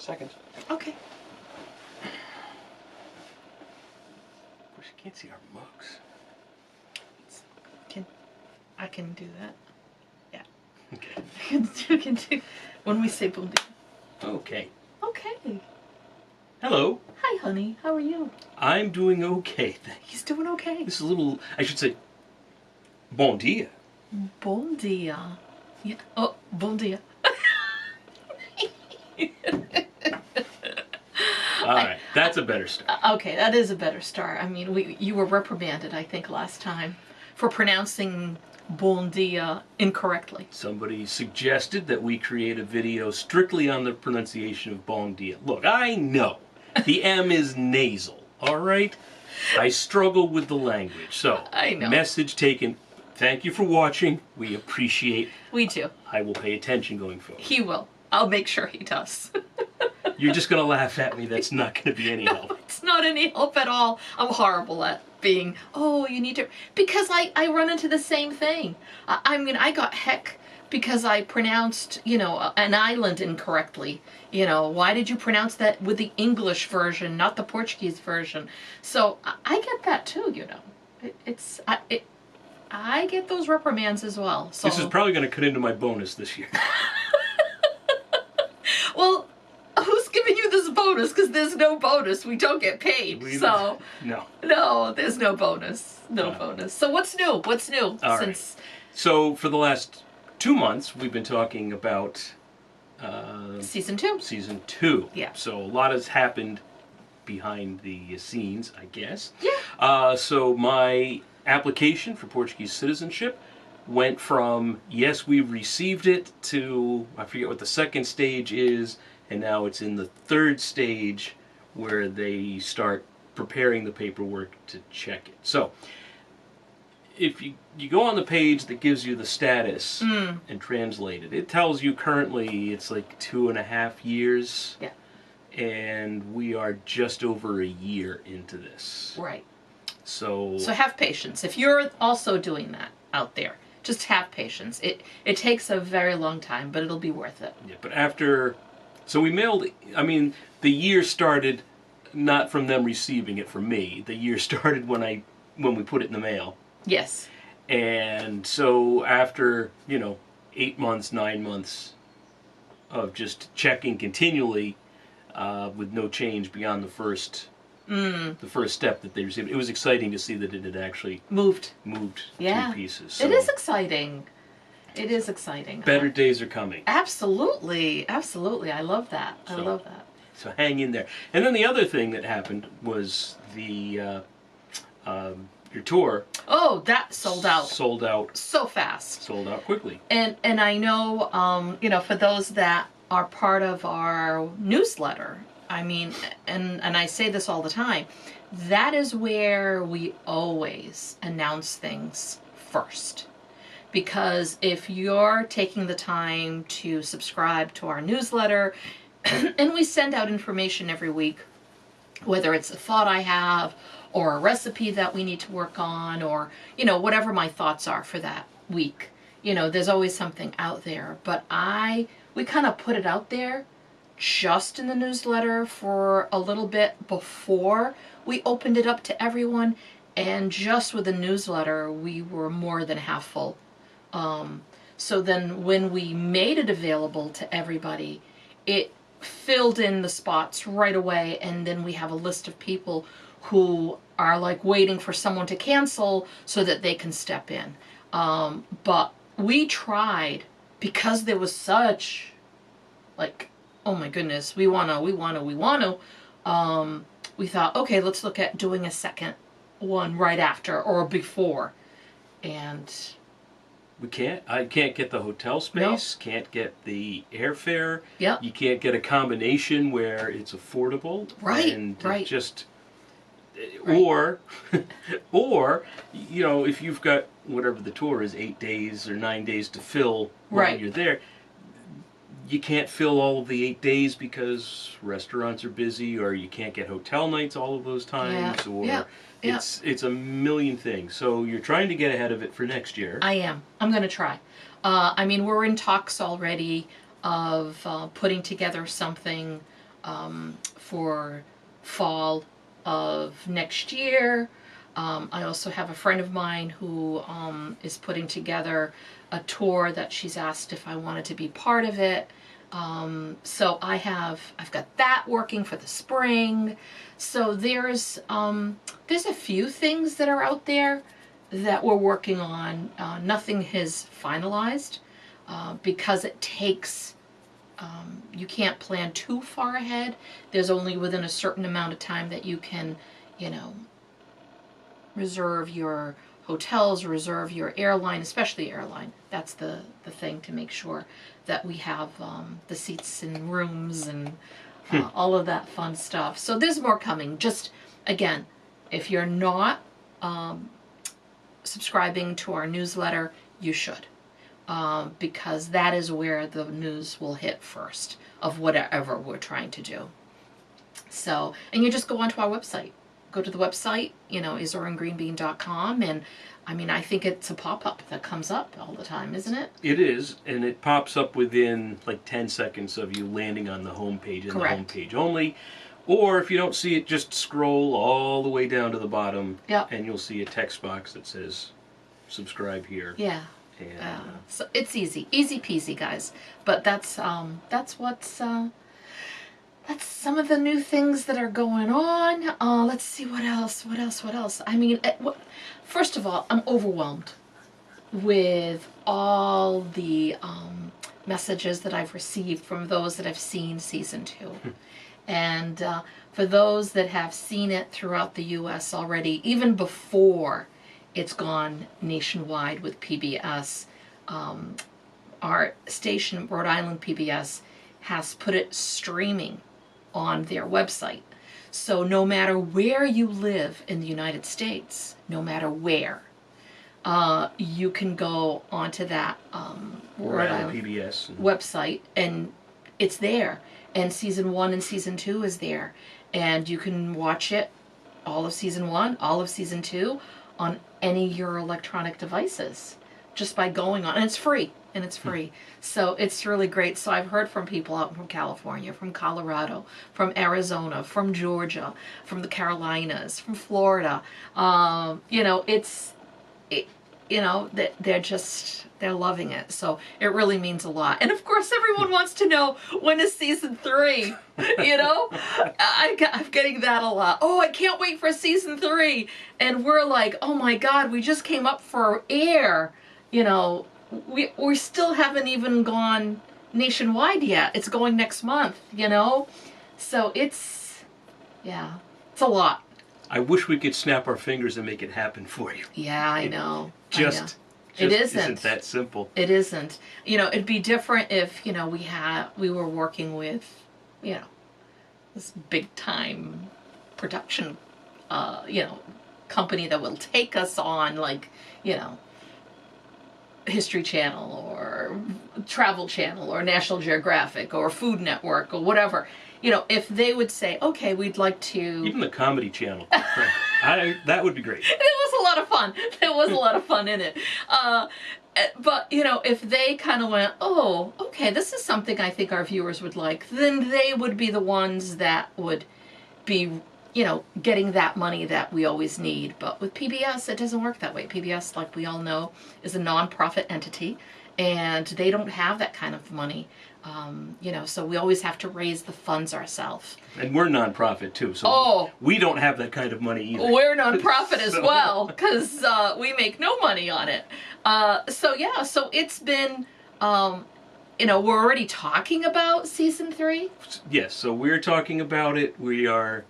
Second. Okay. Of course, you can't see our mugs. I can do that. Yeah. Okay. You can do when we say Bom Dia. Okay. Okay. Hello. Hi, honey. How are you? I'm doing okay, thanks. He's doing okay. This is a little, I should say, Bom Dia. Bom Dia. Yeah. Oh, Bom Dia. All right, that's a better start. Okay, that is a better start. I mean, you were reprimanded, I think, last time for pronouncing Bom Dia incorrectly. Somebody suggested that we create a video strictly on the pronunciation of Bom Dia. Look, I know the M is nasal, all right? I struggle with the language, so I know. Message taken. Thank you for watching. We appreciate. We do. I will pay attention going forward. He will. I'll make sure he does. You're just going to laugh at me. That's not going to be any help. It's not any help at all. I'm horrible at being, oh, you need to, because I run into the same thing. I mean, I got heck because I pronounced, an island incorrectly. Why did you pronounce that with the English version, not the Portuguese version? So I get that too, I get those reprimands as well. So. This is probably going to cut into my bonus this year. Well, who's giving you this bonus? Because there's no bonus. We don't get paid. So no, there's no bonus. No bonus. So what's new? What's new? All right. So for the last 2 months, we've been talking about Season 2. Season 2. Yeah. So a lot has happened behind the scenes, I guess. Yeah. So my application for Portuguese citizenship went from, yes, we've received it, to, I forget what the second stage is, and now it's in the third stage where they start preparing the paperwork to check it. So, if you go on the page that gives you the status and translate it, it tells you currently it's like 2.5 years. Yeah. And we are just over a year into this. Right. So have patience. If you're also doing that out there, just have patience. It takes a very long time, but it'll be worth it. Yeah, but after, so we mailed, I mean, the year started not from them receiving it from me. The year started when we put it in the mail. Yes. And so after, 8 months, 9 months of just checking continually, with no change beyond the first step that they received. It was exciting to see that it had actually moved 2 pieces. So it is exciting. It is exciting. Better days are coming. Absolutely. Absolutely. I love that. I love that. So hang in there. And then the other thing that happened was your tour. Oh, that sold out. Sold out. So fast. Sold out quickly. And I know, for those that are part of our newsletter, I mean, and I say this all the time, that is where we always announce things first. Because if you're taking the time to subscribe to our newsletter, and we send out information every week, whether it's a thought I have, or a recipe that we need to work on, or, whatever my thoughts are for that week. There's always something out there. But we kind of put it out there just in the newsletter for a little bit before we opened it up to everyone, and just with the newsletter we were more than half full. So then when we made it available to everybody, it filled in the spots right away, and then we have a list of people who are like waiting for someone to cancel so that they can step in. But we tried, because there was such oh my goodness, we want to. We thought, okay, let's look at doing a second one right after or before. And I can't get the hotel space, can't get the airfare. Yep. You can't get a combination where it's affordable. Right, and right. Just, or, if you've got whatever the tour is, 8 days or 9 days to fill while you're there, you can't fill all of the 8 days because restaurants are busy, or you can't get hotel nights all of those times, or it's a million things. So you're trying to get ahead of it for next year. I am. I'm going to try. We're in talks already of putting together something for fall of next year. I also have a friend of mine who is putting together a tour that she's asked if I wanted to be part of it. So I've got that working for the spring. So there's a few things that are out there that we're working on. Nothing is finalized because it takes, you can't plan too far ahead. There's only within a certain amount of time that you can, reserve your hotels, reserve your airline, especially airline. That's the thing, to make sure that we have the seats and rooms and all of that fun stuff. So there's more coming. Just, again, if you're not subscribing to our newsletter, you should. Because that is where the news will hit first of whatever we're trying to do. So, and you just go onto our website. Go to the website, azoreangreenbean.com, and I think it's a pop-up that comes up all the time, isn't it? It is, and it pops up within like 10 seconds of you landing on the homepage, and Correct. the homepage only. Or if you don't see it, just scroll all the way down to the bottom, Yep. and you'll see a text box that says subscribe here. Yeah. And, So it's easy peasy, guys. But that's some of the new things that are going on. Let's see what else. First of all, I'm overwhelmed with all the messages that I've received from those that have seen season 2. And for those that have seen it throughout the U.S. already, even before it's gone nationwide with PBS, our station, Rhode Island PBS, has put it streaming on their website. So no matter where you live in the United States, no matter where, you can go onto that Rhode Island PBS website, and it's there. And season 1 and season 2 is there. And you can watch it, all of season 1, all of season 2, on any of your electronic devices, just by going on. And it's free. So it's really great. So I've heard from people out from California, from Colorado, from Arizona, from Georgia, from the Carolinas, from Florida. They're loving it. So it really means a lot. And of course, everyone wants to know, when is season 3? I'm getting that a lot. Oh, I can't wait for season 3. And we're like, oh my God, we just came up for air. We still haven't even gone nationwide yet. It's going next month, So it's a lot. I wish we could snap our fingers and make it happen for you. Yeah, I know. Just it isn't that simple. It isn't. It'd be different if, we were working with, this big time production, company that will take us on, like, History Channel or Travel Channel or National Geographic or Food Network or whatever. If they would say, okay, we'd like to... Even the Comedy Channel. That would be great. It was a lot of fun. There was a lot of fun in it. But, if they kind of went, oh, okay, this is something I think our viewers would like, then they would be the ones that would be, getting that money that we always need. But with PBS, it doesn't work that way. PBS, like we all know, is a non-profit entity, and they don't have that kind of money. So we always have to raise the funds ourselves. And we're non-profit too, so we don't have that kind of money either. We're non-profit as well, because we make no money on it. So it's been, we're already talking about season 3. Yes, so we're talking about it. We are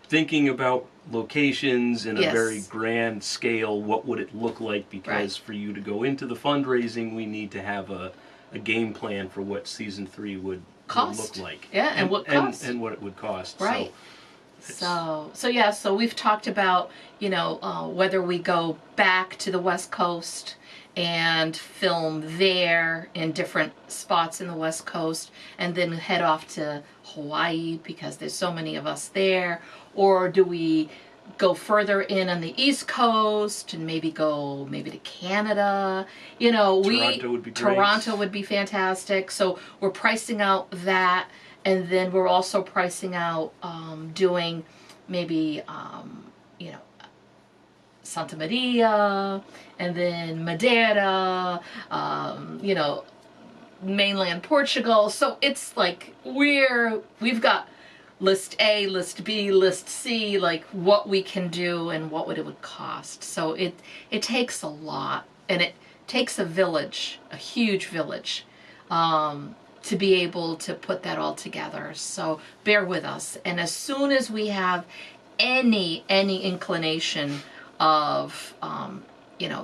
thinking about locations in a very grand scale. What would it look like? Because for you to go into the fundraising, we need to have a game plan for what season 3 would look like. Yeah, and what cost. And what it would cost. Right. So we've talked about, whether we go back to the West Coast and film there in different spots in the West Coast, and then head off to Hawaii because there's so many of us there, or do we go further in on the East Coast and maybe to Canada? Toronto would be great. Toronto would be fantastic. So we're pricing out that, And then we're also pricing out doing maybe, Santa Maria, and then Madeira, mainland Portugal. So it's like we've got list A, list B, list C, like what we can do and what it would cost. So it takes a lot, and it takes a village, a huge village, to be able to put that all together. So bear with us. And as soon as we have any inclination of,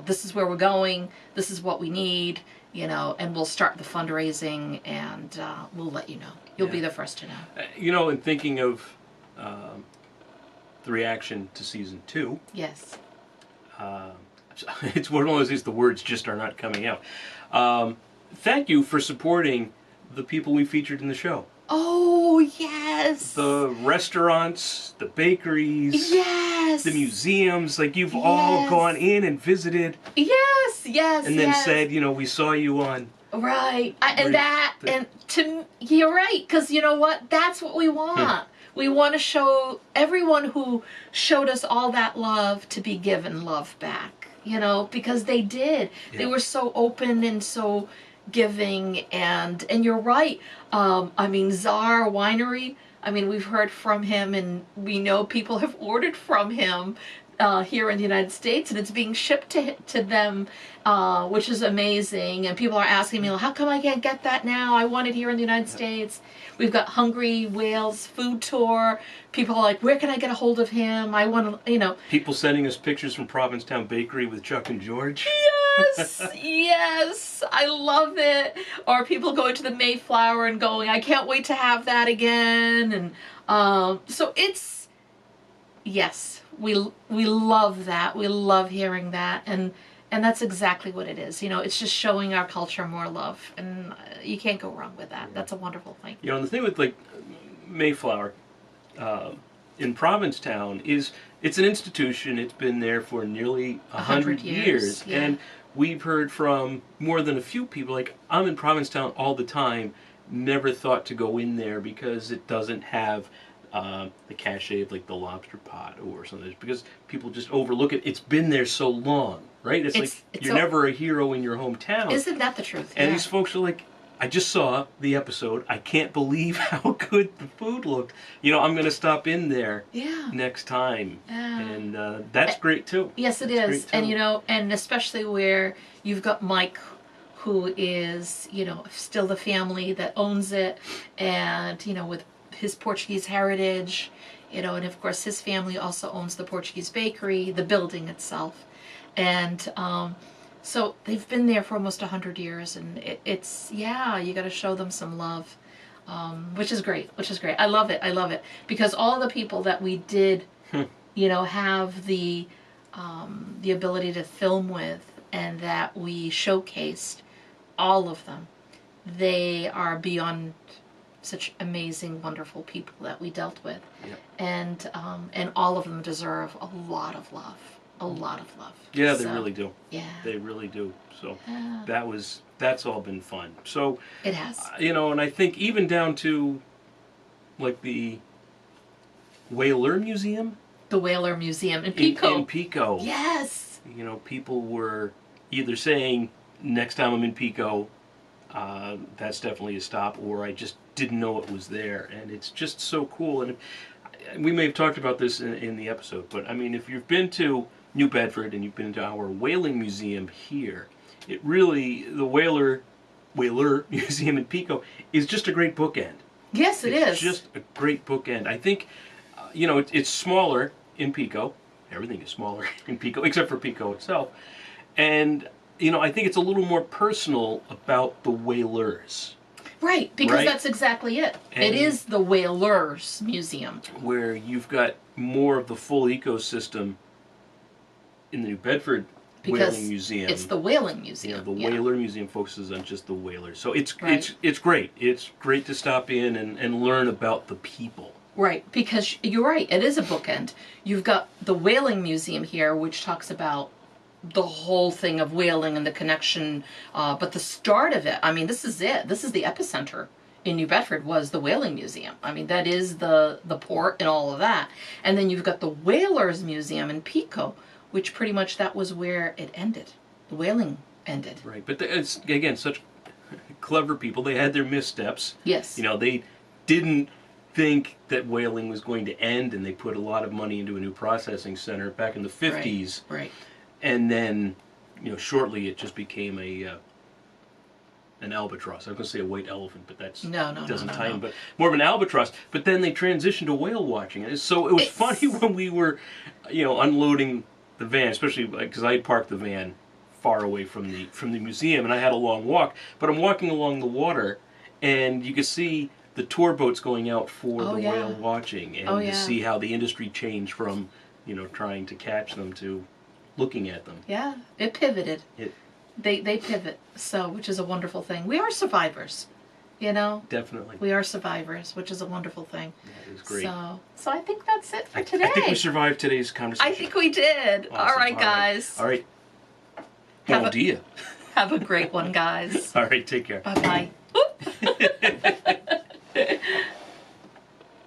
this is where we're going, this is what we need, and we'll start the fundraising, and we'll let you know. You'll be the first to know. In thinking of the reaction to season 2. Yes. It's one of those things, the words just are not coming out. Thank you for supporting the people we featured in the show. Oh, yes. The restaurants, the bakeries. Yes. The museums. Like, you've all gone in and visited. Yes. And then said, we saw you on. Right. You're right, because you know what? That's what we want. We want to show everyone who showed us all that love to be given love back, because they did. Yeah. They were so open and so giving, and you're right. Czar Winery, we've heard from him, and we know people have ordered from him here in the United States, and it's being shipped to them, which is amazing. And people are asking me, how come I can't get that now? I want it here in the United States. We've got Hungry Whales food tour. People are like, where can I get a hold of him? I want to, People sending us pictures from Provincetown Bakery with Chuck and George. Yes, yes, I love it. Or people going to the Mayflower and going, I can't wait to have that again. And so it's, yes, we love that. We love hearing that. And that's exactly what it is. It's just showing our culture more love. And you can't go wrong with that. That's a wonderful thing. And the thing with, like, Mayflower in Provincetown is it's an institution. It's been there for nearly 100 years. Yeah. And we've heard from more than a few people, like, I'm in Provincetown all the time, never thought to go in there because it doesn't have the cachet of, like, the lobster pot or something, because people just overlook it. It's been there so long, right? It's like you're never a hero in your hometown. Isn't that the truth? And these folks are like, I just saw the episode. I can't believe how good the food looked. I'm going to stop in there next time. And that's great, too. Yes, it is. And, and especially where you've got Mike, who is, still the family that owns it, and, with his Portuguese heritage, and of course his family also owns the Portuguese bakery, the building itself. And so they've been there for almost 100 years, and it's you got to show them some love, which is great. I love it, because all the people that we did, have the ability to film with, and that we showcased, all of them, they are beyond such amazing, wonderful people that we dealt with. And all of them deserve a lot of love. Yeah, they really do. Yeah, they really do. So that's all been fun. So it has. And I think even down to, like, the Whaler Museum. The Whaler Museum in Pico. In Pico. Yes. People were either saying, next time I'm in Pico, that's definitely a stop, or I just didn't know it was there. And it's just so cool. And we may have talked about this in the episode, but if you've been to New Bedford and you've been to our whaling museum here, it really, the Whaler Museum in Pico is just a great bookend. Yes, it is. It's just a great bookend. I think, it's smaller in Pico. Everything is smaller in Pico, except for Pico itself. And, I think it's a little more personal about the whalers. Right, because that's exactly it. And it is the Whalers Museum. Where you've got more of the full ecosystem in the New Bedford Whaling Museum. It's the Whaling Museum. The Whaler Museum focuses on just the whalers. So it's great. It's great to stop in and learn about the people. Right, because you're right, it is a bookend. You've got the Whaling Museum here, which talks about the whole thing of whaling and the connection, but the start of it, this is it. This is the epicenter. in New Bedford was the Whaling Museum. I mean, that is the port and all of that. And then you've got the Whalers Museum in Pico, which pretty much that was where it ended. The whaling ended. Right, but it's, again, such clever people. They had their missteps. Yes. You know, they didn't think that whaling was going to end, and they put a lot of money into a new processing center back in the 50s. Right. And then, you know, shortly it just became an albatross. I was going to say a white elephant, but that's doesn't tie in. But more of an albatross. But then they transitioned to whale watching. And so it was funny when we were, you know, unloading the van, especially because I had parked the van far away from the museum, and I had a long walk. But I'm walking along the water, and you could see the tour boats going out for the whale watching, and to see how the industry changed from, you know, trying to catch them to looking at them. Yeah, it pivoted. They pivot, so, which is a wonderful thing. We are survivors, you know? Definitely. We are survivors, which is a wonderful thing. That is great. So I think that's it for today. I think we survived today's conversation. I think we did. Awesome. All right, guys. All right. Bom dia. Have a great one, guys. All right, take care. Bye-bye.